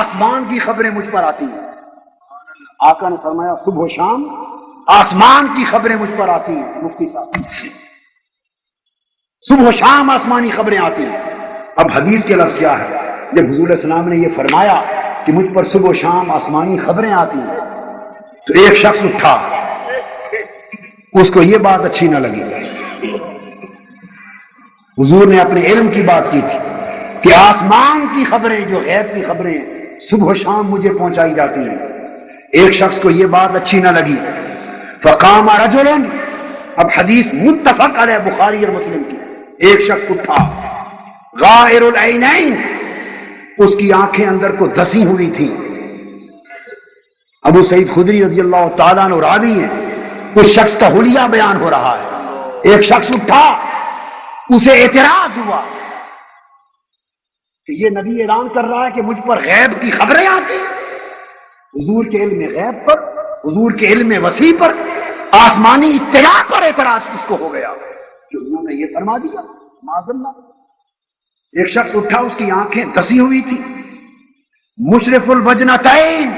آسمان کی خبریں مجھ پر آتی ہیں. آقا نے فرمایا صبح و شام آسمان کی خبریں مجھ پر آتی ہیں. مفتی صاحب صبح و شام آسمانی خبریں آتی ہیں. اب حدیث کے لفظ کیا ہے؟ جب حضور علیہ السلام نے یہ فرمایا کہ مجھ پر صبح و شام آسمانی خبریں آتی ہیں تو ایک شخص اٹھا، اس کو یہ بات اچھی نہ لگی. حضور نے اپنے علم کی بات کی تھی کہ آسمان کی خبریں جو غیب کی خبریں صبح و شام مجھے پہنچائی جاتی ہیں. ایک شخص کو یہ بات اچھی نہ لگی. فقام رجل، اب حدیث متفق علیہ بخاری اور مسلم کی. ایک شخص اٹھا غائر العینین، اس کی آنکھیں اندر کو دسی ہوئی تھی. ابو سعید خدری رضی اللہ تعالیٰ عنہ راوی ہیں، اس شخص کا حلیہ بیان ہو رہا ہے. ایک شخص اٹھا، اسے اعتراض ہوا کہ یہ نبی اعلان کر رہا ہے کہ مجھ پر غیب کی خبریں آتی. حضور کے علم غیب پر، حضور کے علم وسیع پر، آسمانی اطلاع پر اعتراض کس کو ہو گیا کہ حضور نے یہ فرما دیا؟ معاذ اللہ. ایک شخص اٹھا، اس کی آنکھیں دسی ہوئی تھی. مشرف الوجنتین،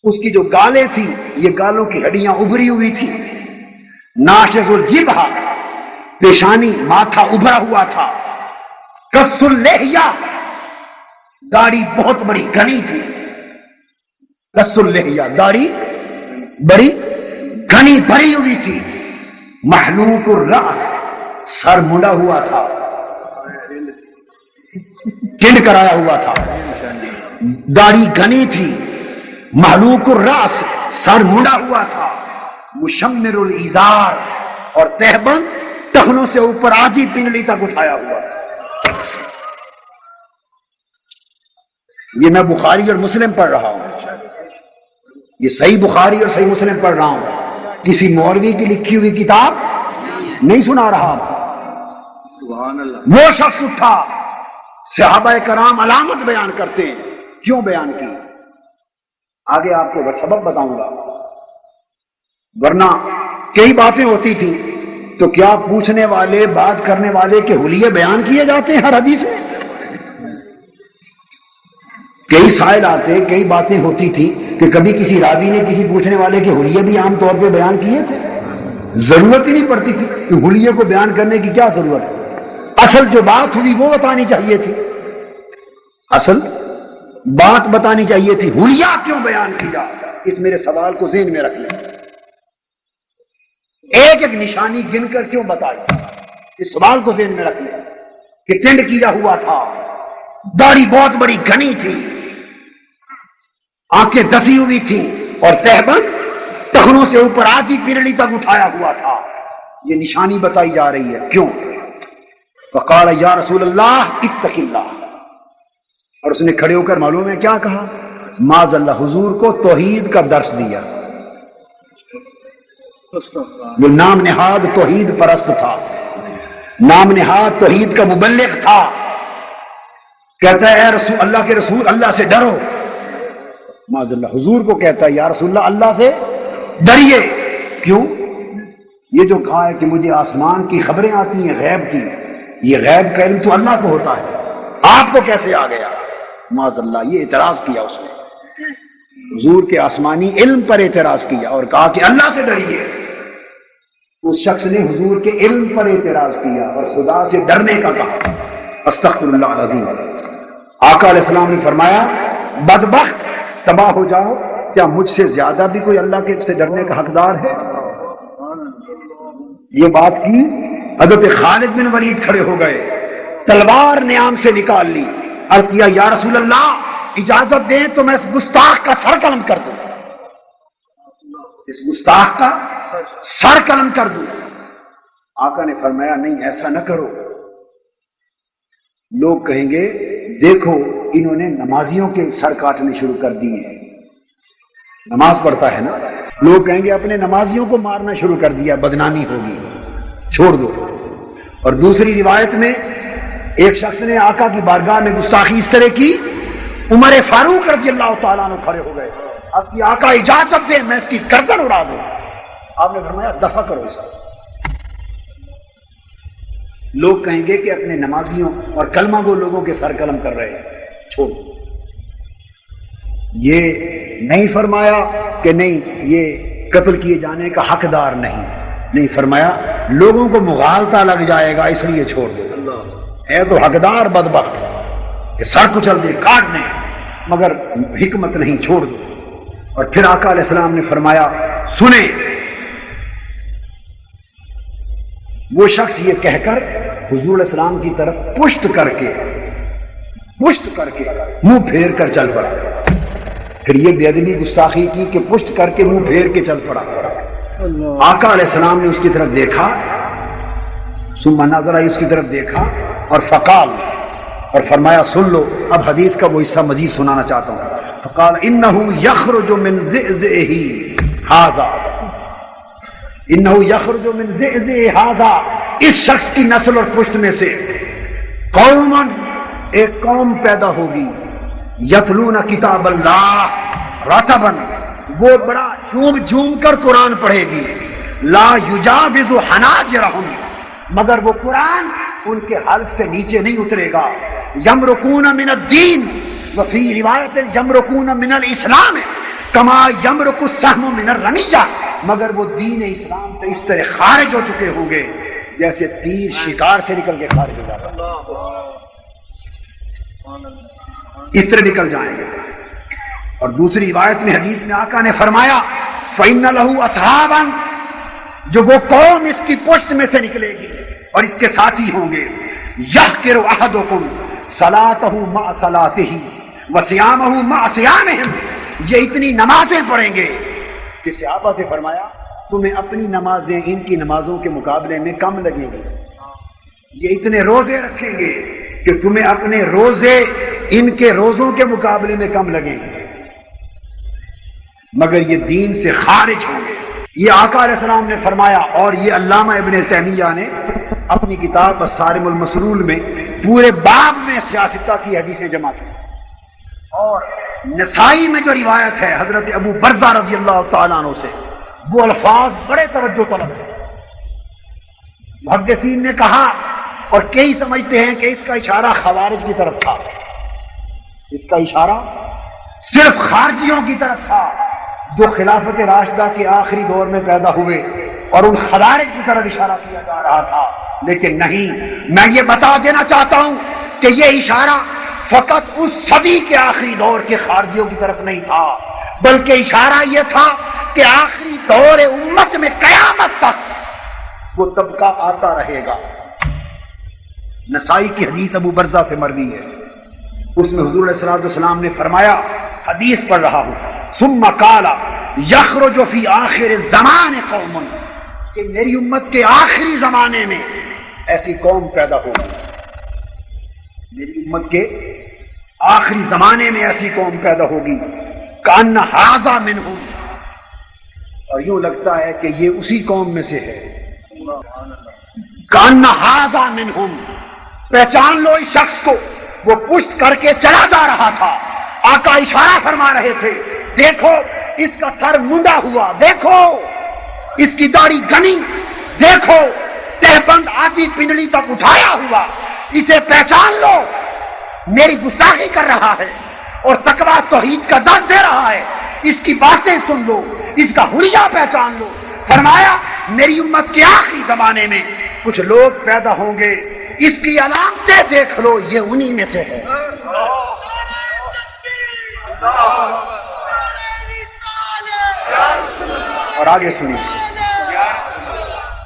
اس کی جو گالیں تھی یہ گالوں کی ہڈیاں ابھری ہوئی تھی. ناشز الجبہ، پیشانی ماتھا ابھرا ہوا تھا. کس اللحیہ، داڑھی بہت بڑی گھنی تھی. کس اللحیہ، داڑھی بڑی گھنی بھری ہوئی تھی. محلوق الراس، سر مڑا ہوا تھا، کنڈ کرایا ہوا تھا. داڑھی گھنی تھی. محلوق الراس، سر مڑا ہوا تھا. مشمر الازار، اور تہبند ٹخنوں سے اوپر آدھی پنڈلی تک اٹھایا ہوا تھا. یہ میں بخاری اور مسلم پڑھ رہا ہوں، یہ صحیح بخاری اور صحیح مسلم پڑھ رہا ہوں، کسی مولوی کی لکھی ہوئی کتاب نہیں سنا رہا. وہ شخص اٹھا، صحابہ کرام علامت بیان کرتے ہیں. کیوں بیان کی؟ آگے آپ کو سبب بتاؤں گا. ورنہ کئی باتیں ہوتی تھی تو کیا پوچھنے والے، بات کرنے والے کے حلیے بیان کیے جاتے ہیں ہر حدیث میں؟ کئی سائل آتے، کئی باتیں ہوتی تھی کہ کبھی کسی راوی نے کسی پوچھنے والے کے حلیے بھی عام طور پہ بیان کیے تھے. ضرورت ہی نہیں پڑتی تھی کہ حلیے کو بیان کرنے کی کیا ضرورت ہے. اصل جو بات ہوئی وہ بتانی چاہیے تھی، اصل بات بتانی چاہیے تھی. حلیہ کیوں بیان کیا؟ اس میرے سوال کو ذہن میں رکھ لیں. ایک ایک نشانی گن کر کیوں بتائی؟ اس سوال کو ذہن میں رکھ لیں کہ ٹینڈ کیا ہوا تھا، داڑھی بہت بڑی گھنی تھی، آنکھیں دسی ہوئی تھی، اور تہبند ٹخنوں سے اوپر آدھی پنڈلی تک اٹھایا ہوا تھا. یہ نشانی بتائی جا رہی ہے. کیوں؟ فقال یا رسول اللہ اتق اللہ، اور اس نے کھڑے ہو کر معلوم ہے کیا کہا؟ معاذ اللہ، حضور کو توحید کا درس دیا. وہ نام نہاد توحید پرست تھا، نام نہاد توحید کا مبلغ تھا. کہتا ہے اے رسول اللہ کے رسول، اللہ سے ڈرو. معاذ اللہ، حضور کو کہتا ہے یا رسول اللہ، اللہ سے ڈریے. کیوں؟ یہ جو کہا ہے کہ مجھے آسمان کی خبریں آتی ہیں غیب کی، یہ غیب کا علم تو اللہ کو ہوتا ہے، آپ کو کیسے آ گیا؟ معاذ اللہ، یہ اعتراض کیا اس نے. حضور کے آسمانی علم پر اعتراض کیا اور کہا کہ اللہ سے ڈریے. اس شخص نے حضور کے علم پر اعتراض کیا اور خدا سے ڈرنے کا کہا. استغفر اللہ العظیم. آقا علیہ السلام نے فرمایا بدبخت، تباہ ہو جاؤ، کیا مجھ سے زیادہ بھی کوئی اللہ کے سے ڈرنے کا حقدار ہے؟ یہ بات کی حضرت خالد بن ولید کھڑے ہو گئے، تلوار نیام سے نکال لی. عرض کیا یا رسول اللہ اجازت دیں تو میں اس گستاخ کا سر قلم کر دوں، اس گستاخ کا سر قلم کر دوں. آقا نے فرمایا نہیں، ایسا نہ کرو. لوگ کہیں گے دیکھو انہوں نے نمازیوں کے سر کاٹنے شروع کر دیے ہیں، نماز پڑھتا ہے نا. لوگ کہیں گے اپنے نمازیوں کو مارنا شروع کر دیا، بدنامی ہوگی، چھوڑ دو. اور دوسری روایت میں ایک شخص نے آقا کی بارگاہ میں گستاخی اس طرح کی، عمر فاروق رضی اللہ تعالیٰ عنہ کھڑے ہو گئے. اب کی آقا اجازت دیں میں اس کی گردن اڑا دوں. آپ نے فرمایا دفع کرو اسے. لوگ کہیں گے کہ اپنے نمازیوں اور کلمہ گو لوگوں کے سر قلم کر رہے ہیں، چھوڑ دو. یہ نہیں فرمایا کہ نہیں یہ قتل کیے جانے کا حقدار نہیں فرمایا لوگوں کو مغالطہ لگ جائے گا اس لیے چھوڑ دو، ہے تو حقدار بدبخت کہ سر کچل دے کاٹ دیں، مگر حکمت نہیں، چھوڑ دو۔ اور پھر آقا علیہ السلام نے فرمایا سنیں، وہ شخص یہ کہہ کر حضور علیہ السلام کی طرف پشت کر کے منہ پھیر کر چل پڑا۔ پھر یہ بے ادبی گستاخی کی کہ پشت کر کے منہ پھیر کے چل پڑا۔ آقا علیہ السلام نے اس کی طرف دیکھا، ثم نظر اس کی طرف دیکھا اور فقال، اور فرمایا سن لو، اب حدیث کا وہ حصہ مزید سنانا چاہتا ہوں۔ فقال انه يخرج من زئزئه هذا، انه يخرج من زئزئه هذا، اس شخص کی نسل اور پشت میں سے قوم، ایک قوم پیدا ہوگی، یتلون کتاب اللہ رتبا، وہ بڑا جھوم کر قرآن پڑھے گی، لا یجاوز حناجرہم، مگر وہ قرآن ان کے حلق سے نیچے نہیں اترے گا، یمرقون من الدین، وفی روایت یمرقون من الاسلام کما یمرق السهم من الرمیہ، مگر وہ دین اسلام سے اس طرح خارج ہو چکے ہوں گے جیسے تیر شکار سے نکل کے خارج ہو جاتا ہے، اس طرح نکل جائیں گے۔ اور دوسری روایت میں حدیث میں آقا نے فرمایا فَإِنَّ لَهُ أَصْحَابًا، جو وہ قوم اس کی پشت میں سے نکلے گی اور اس کے ساتھی ہوں گے، يَحْقِرُ أَحَدُكُمْ صَلَاتَهُ مَعَ صَلَاتِهِ وَصِيَامَهُ مَعَ صِيَامِهِمْ، یہ اتنی نمازیں پڑھیں گے کہ صحابہ سے فرمایا تمہیں اپنی نمازیں ان کی نمازوں کے مقابلے میں کم لگیں گی، یہ اتنے روزے رکھیں گے کہ تمہیں اپنے روزے ان کے روزوں کے مقابلے میں کم لگیں گے، مگر یہ دین سے خارج ہوں گے۔ یہ آقا علیہ السلام نے فرمایا، اور یہ علامہ ابن تیمیہ نے اپنی کتاب الصارم المسلول میں پورے باب میں سیاستہ کی حدیثیں جمع کی۔ اور نسائی میں جو روایت ہے حضرت ابو برزہ رضی اللہ تعالیٰ عنہ سے، وہ الفاظ بڑے توجہ طلب ہیں۔ محدثین نے کہا اور کئی سمجھتے ہیں کہ اس کا اشارہ خوارج کی طرف تھا، اس کا اشارہ صرف خارجیوں کی طرف تھا جو خلافت راشدہ کے آخری دور میں پیدا ہوئے، اور ان خوارج کی طرف اشارہ کیا جا رہا تھا، لیکن نہیں، میں یہ بتا دینا چاہتا ہوں کہ یہ اشارہ فقط اس صدی کے آخری دور کے خارجیوں کی طرف نہیں تھا، بلکہ اشارہ یہ تھا کہ آخری دور امت میں قیامت تک وہ طبقہ آتا رہے گا۔ نسائی کی حدیث ابو برزہ سے مروی ہے، اس میں حضور علیہ السلام نے فرمایا، حدیث پڑھ رہا ہوں، ثم قال یخرج فی آخر الزمان قوم، کہ میری امت کے آخری زمانے میں ایسی قوم پیدا ہوگی، میری امت کے آخری زمانے میں ایسی قوم پیدا ہوگی، کأن ھذا منہم، اور یوں لگتا ہے کہ یہ اسی قوم میں سے ہے، کأن ھذا منہم، پہچان لو اس شخص کو، وہ پشت کر کے چلا جا رہا تھا، آقا اشارہ فرما رہے تھے، دیکھو اس کا سر منڈا ہوا، دیکھو اس کی داڑھی گنی، دیکھو تہبند آدھی پنڈلی تک اٹھایا ہوا، اسے پہچان لو، میری گستاخی کر رہا ہے اور تقویٰ توحید کا درس دے رہا ہے، اس کی باتیں سن لو، اس کا حلیہ پہچان لو۔ فرمایا میری امت کے آخری زمانے میں کچھ لوگ پیدا ہوں گے، اس کی علامتیں دیکھ لو، یہ انہی میں سے ہے۔ اور آگے سنیے،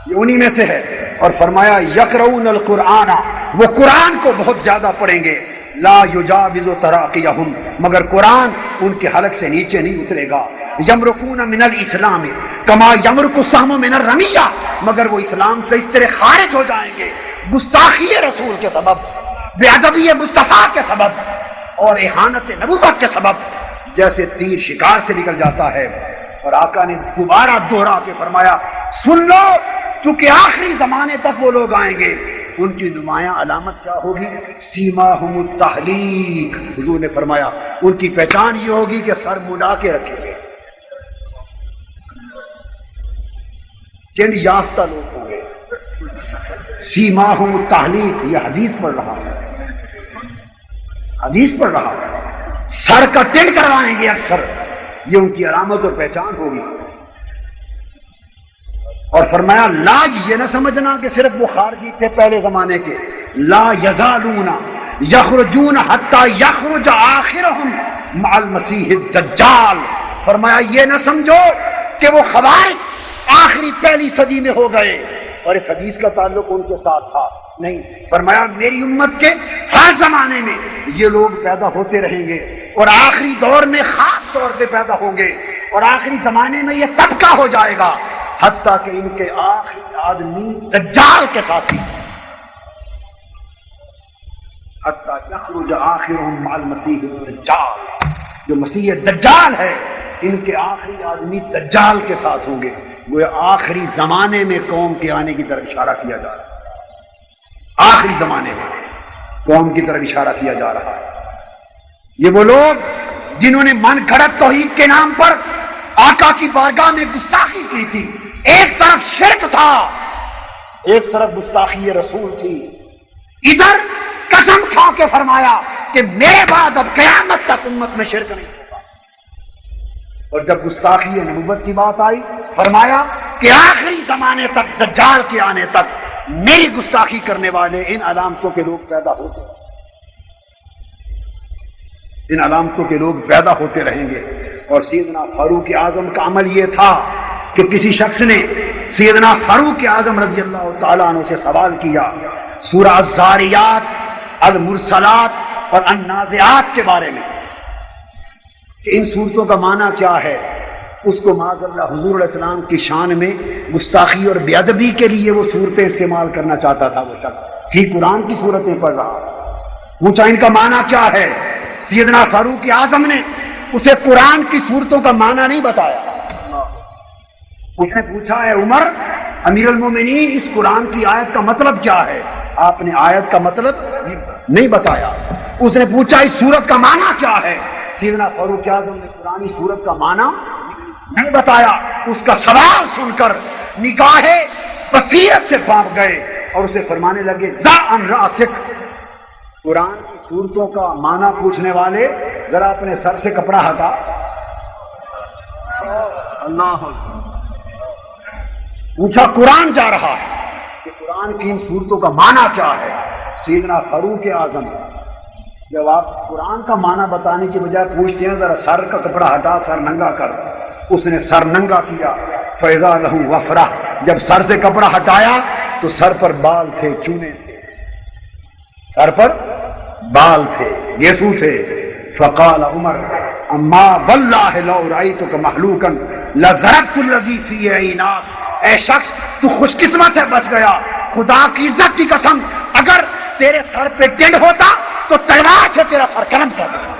یہ انہی میں سے ہے، اور فرمایا یقرؤون القرآن، وہ قرآن کو بہت زیادہ پڑھیں گے، لا یجاوز تراقیہم، مگر قرآن ان کے حلق سے نیچے نہیں اترے گا، یمرقون من الاسلام کما یمرق السهم من الرمیہ، مگر وہ اسلام سے اس طرح خارج ہو جائیں گے گستاخی رسول کے سبب، بے ادبی مصطفیٰ کے سبب اور اہانت نبوت کے سبب، جیسے تیر شکار سے نکل جاتا ہے۔ اور آقا نے دوبارہ دوہرا کے فرمایا سن لو، چونکہ آخری زمانے تک وہ لوگ آئیں گے، ان کی نمایاں علامت کیا ہوگی؟ سیماہم التحلیق، حضور نے فرمایا ان کی پہچان یہ ہوگی کہ سر منڈا کے رکھیں گے، چند یافتہ لوگ ہوں گے، سیماہم التحلیق، یہ حدیث پڑھ رہا ہے، حدیث پڑھ رہا ہے۔ سر کا ٹنڈ کروائیں گے اکثر، یہ ان کی علامت اور پہچان ہوگی۔ اور فرمایا لا، یہ نہ سمجھنا کہ صرف وہ خارجی تھے پہلے زمانے کے، لا یزالون یخرجون حتی یخرج آخرہم مع المسیح الدجال۔ فرمایا یہ نہ سمجھو کہ وہ خوارج آخری پہلی صدی میں ہو گئے اور اس حدیث کا تعلق ان کے ساتھ تھا، نہیں، فرمایا میری امت کے ہر زمانے میں یہ لوگ پیدا ہوتے رہیں گے اور آخری دور میں خاص طور پہ پیدا ہوں گے، اور آخری زمانے میں یہ طبقہ ہو جائے گا حتیٰ کہ ان کے آخری آدمی دجال کے ساتھی، حتیٰ یخرج آخرہم مع المسیح الدجال، جو مسیح دجال ہے ان کے آخری آدمی دجال کے ساتھ ہوں گے۔ وہ آخری زمانے میں قوم کے آنے کی طرف اشارہ کیا جا رہا ہے، آخری زمانے میں قوم کی طرف اشارہ کیا جا رہا ہے۔ یہ وہ لوگ جنہوں نے من گھڑت توحید کے نام پر آقا کی بارگاہ میں گستاخی کی تھی، ایک طرف شرک تھا، ایک طرف گستاخی رسول تھی، ادھر قسم کھا کے فرمایا کہ میرے بعد اب قیامت تک امت میں شرک نہیں ہوگا، اور جب گستاخی نبوت کی بات آئی فرمایا کہ آخری زمانے تک دجال کے آنے تک میری گستاخی کرنے والے ان علامتوں کے لوگ پیدا ہوتے، ان علامتوں کے لوگ پیدا ہوتے رہیں گے۔ اور سیدنا فاروق اعظم کا عمل یہ تھا کہ کسی شخص نے سیدنا فاروق اعظم رضی اللہ تعالیٰ عنہ سے سوال کیا سورہ الزاریات، المرسلات اور النازعات کے بارے میں کہ ان صورتوں کا معنی کیا ہے۔ اس کو معاذ اللہ حضور علیہ السلام کی شان میں گستاخی اور بے ادبی کے لیے وہ صورتیں استعمال کرنا چاہتا تھا، وہ شخص کی قرآن کی صورتیں پڑھ رہا، پوچھا ان کا معنی کیا ہے، سیدنا فاروق اعظم نے اسے قرآن کی صورتوں کا معنی نہیں بتایا۔ اس نے پوچھا ہے عمر امیر المومنین اس قرآن کی آیت کا مطلب کیا ہے، آپ نے آیت کا مطلب نہیں بتایا۔ اس نے پوچھا اس صورت کا معنی کیا ہے، سیدنا فاروق اعظم نے قرآنی صورت کا معنی نہیں بتایا۔ اس کا سوال سن کر نگاہ بصیرت سے بھاگ گئے اور اسے فرمانے لگے ذا ان راسک، قرآن کی صورتوں کا معنی پوچھنے والے ذرا اپنے سر سے کپڑا ہٹا۔ اللہ پوچھا قرآن جا رہا ہے کہ قرآن کی ان صورتوں کا معنی کیا ہے۔ سیدنا فاروق اعظم جب آپ قرآن کا معنی بتانے کی بجائے پوچھتے ہیں ذرا سر کا کپڑا ہٹا، سر ننگا کر، اس نے سر ننگا کیا، فیضا لہو وفرہ، جب سر سے کپڑا ہٹایا تو سر پر بال تھے، چونے تھے، سر پر بال تھے، گیسو تھے۔ فقال عمر اما واللہ لو رأیتک محلوکا لضربت الذی فی عیناک، اے شخص تو خوش قسمت ہے، بچ گیا، خدا کی عزت کی قسم اگر تیرے سر پہ ٹنڈ ہوتا تو تلوار سے تیرا سر قلم کر دیتا۔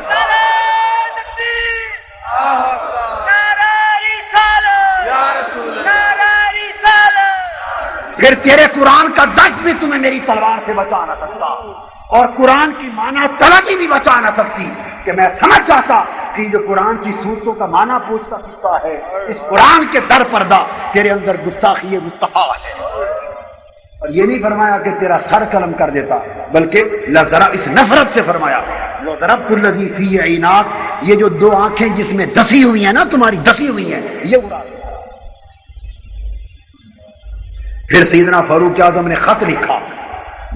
پھر تیرے قرآن کا درس بھی تمہیں میری تلوار سے بچا نہ سکتا، اور قرآن کی معنی طلبی بھی بچا نہ سکتی کہ میں سمجھ جاتا کہ جو قرآن کی صورتوں کا معنی پوچھتا پوچھتا ہے اس قرآن کے در پردہ تیرے اندر گستاخی مصطفیٰ ہے۔ اور یہ نہیں فرمایا کہ تیرا سر قلم کر دیتا، بلکہ لذرا اس نفرت سے فرمایا ضربت الذی فی عیناک، یہ جو دو آنکھیں جس میں دسی ہوئی ہیں نا، تمہاری دسی ہوئی ہیں، یہ اڑا دیا۔ پھر سیدنا فاروق اعظم نے خط لکھا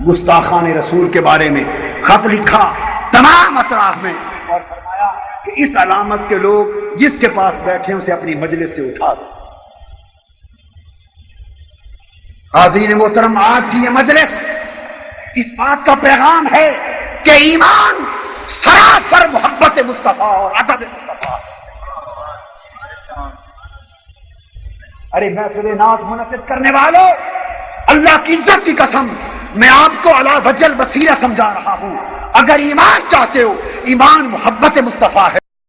گستاخان رسول کے بارے میں، خط لکھا تمام اطراف میں اور فرمایا کہ اس علامت کے لوگ جس کے پاس بیٹھے اسے اپنی مجلس سے اٹھا دو۔ حاضرین محترم، آج کی یہ مجلس اس بات کا پیغام ہے کہ ایمان سراسر محبت مصطفیٰ اور ادب مصطفیٰ۔ ارے محفل نعت منعقد کرنے والوں، اللہ کی عزت کی قسم میں آپ کو علی وجہ البصیرہ سمجھا رہا ہوں، اگر ایمان چاہتے ہو، ایمان محبت مصطفیٰ ہے۔